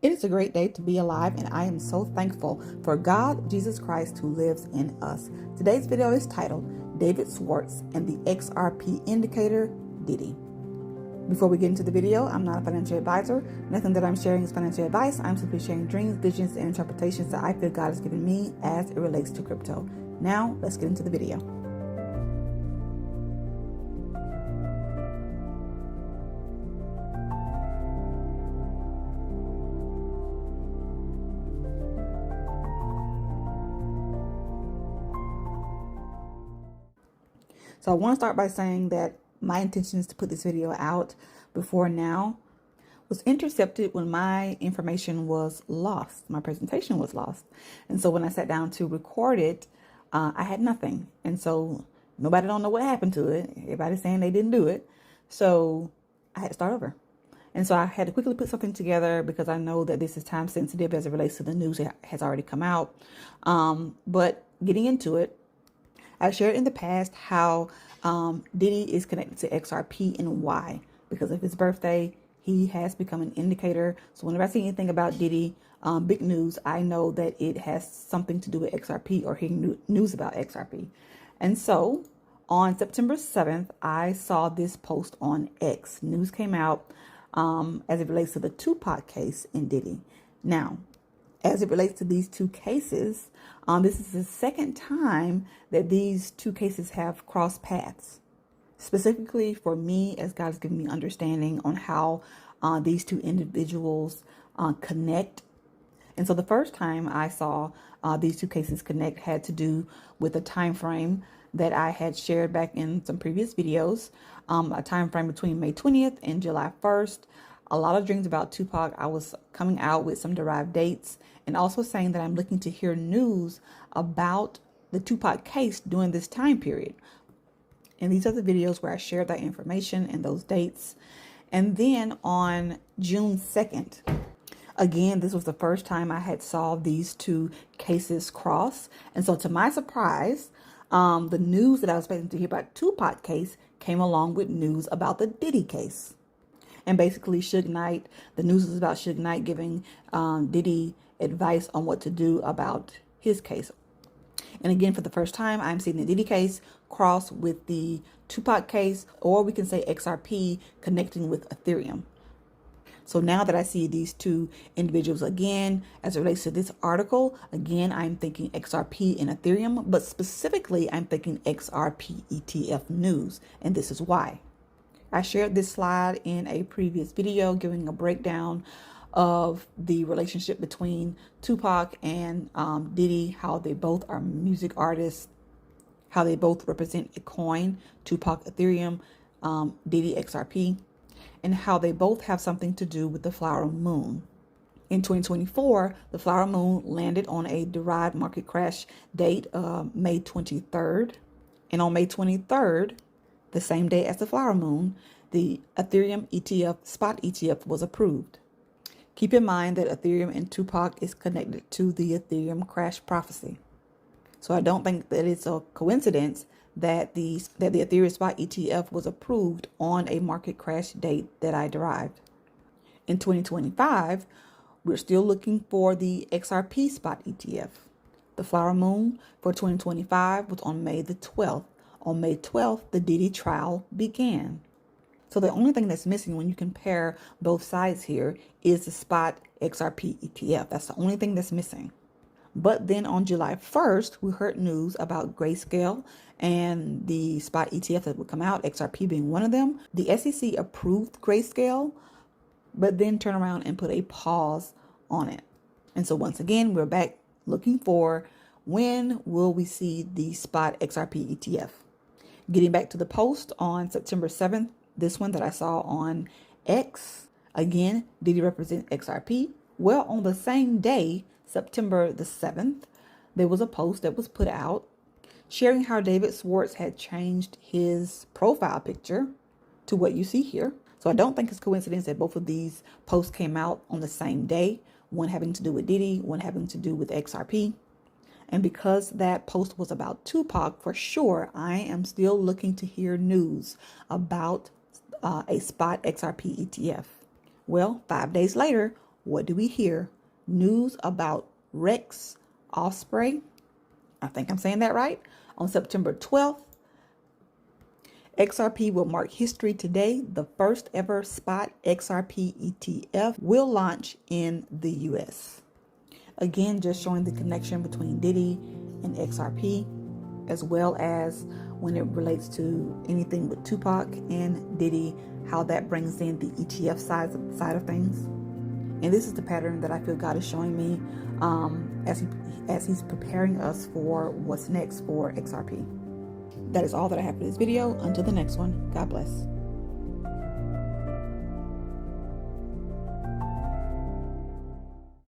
It is a great day to be alive, and I am so thankful for God, Jesus Christ, who lives in us. Today's video is titled, David Schwartz and the XRP Indicator, Diddy. Before we get into the video, I'm not a financial advisor. Nothing that I'm sharing is financial advice. I'm simply sharing dreams, visions, and interpretations that I feel God has given me as it relates to crypto. Now, let's get into the video. So I want to start by saying that my intentions to put this video out before now was intercepted when my information was lost. My presentation was lost. And so when I sat down to record it, I had nothing. And so nobody don't know what happened to it. Everybody's saying they didn't do it. So I had to start over. And so I had to quickly put something together because I know that this is time sensitive as it relates to the news that has already come out. But getting into it, I shared in the past how Diddy is connected to XRP and why. Because of his birthday, he has become an indicator. So whenever I see anything about Diddy, big news, I know that it has something to do with XRP or hearing news about XRP. And so on September 7th, I saw this post on X. News came out as it relates to the Tupac case in Diddy. Now, as it relates to these two cases, this is the second time that these two cases have crossed paths. Specifically for me, as God has given me understanding on how these two individuals connect. And so the first time I saw these two cases connect had to do with a time frame that I had shared back in some previous videos, a time frame between May 20th and July 1st. A lot of dreams about Tupac. I was coming out with some derived dates and also saying that I'm looking to hear news about the Tupac case during this time period. And these are the videos where I shared that information and those dates. And then on June 2nd, again, this was the first time I had saw these two cases cross. And so to my surprise, the news that I was expecting to hear about Tupac case came along with news about the Diddy case. And basically, Suge Knight, the news is about Suge Knight giving Diddy advice on what to do about his case. And again, for the first time, I'm seeing the Diddy case cross with the Tupac case, or we can say XRP connecting with Ethereum. So now that I see these two individuals again, as it relates to this article, again, I'm thinking XRP and Ethereum, but specifically, I'm thinking XRP ETF news. And this is why. I shared this slide in a previous video giving a breakdown of the relationship between Tupac and Diddy, how they both are music artists, how they both represent a coin, Tupac Ethereum, Diddy XRP, and how they both have something to do with the flower moon. In 2024, the flower moon landed on a derived market crash date, May 23rd. And on May 23rd, the same day as the flower moon, the Ethereum ETF, spot ETF was approved. Keep in mind that Ethereum and Tupac is connected to the Ethereum crash prophecy. So I don't think that it's a coincidence that the Ethereum spot ETF was approved on a market crash date that I derived. In 2025, we're still looking for the XRP spot ETF. The flower moon for 2025 was on May the 12th. On May 12th, the Diddy trial began. So the only thing that's missing when you compare both sides here is the spot XRP ETF. That's the only thing that's missing. But then on July 1st, we heard news about Grayscale and the spot ETF that would come out, XRP being one of them. The SEC approved Grayscale, but then turned around and put a pause on it. And so once again, we're back looking for when will we see the spot XRP ETF. Getting back to the post on September 7th, this one that I saw on X, again, Diddy represent XRP. Well, on the same day, September the 7th, there was a post that was put out sharing how David Schwartz had changed his profile picture to what you see here. So I don't think it's coincidence that both of these posts came out on the same day, one having to do with Diddy, one having to do with XRP. And because that post was about Tupac, for sure, I am still looking to hear news about a spot XRP ETF. Well, 5 days later, what do we hear? News about Rex Osprey, I think I'm saying that right, on September 12th. XRP will mark history today. The first ever spot XRP ETF will launch in the US. Again, just showing the connection between Diddy and XRP, as well as when it relates to anything with Tupac and Diddy, how that brings in the ETF side of things. And this is the pattern that I feel God is showing me as he's preparing us for what's next for XRP. That is all that I have for this video. Until the next one, God bless.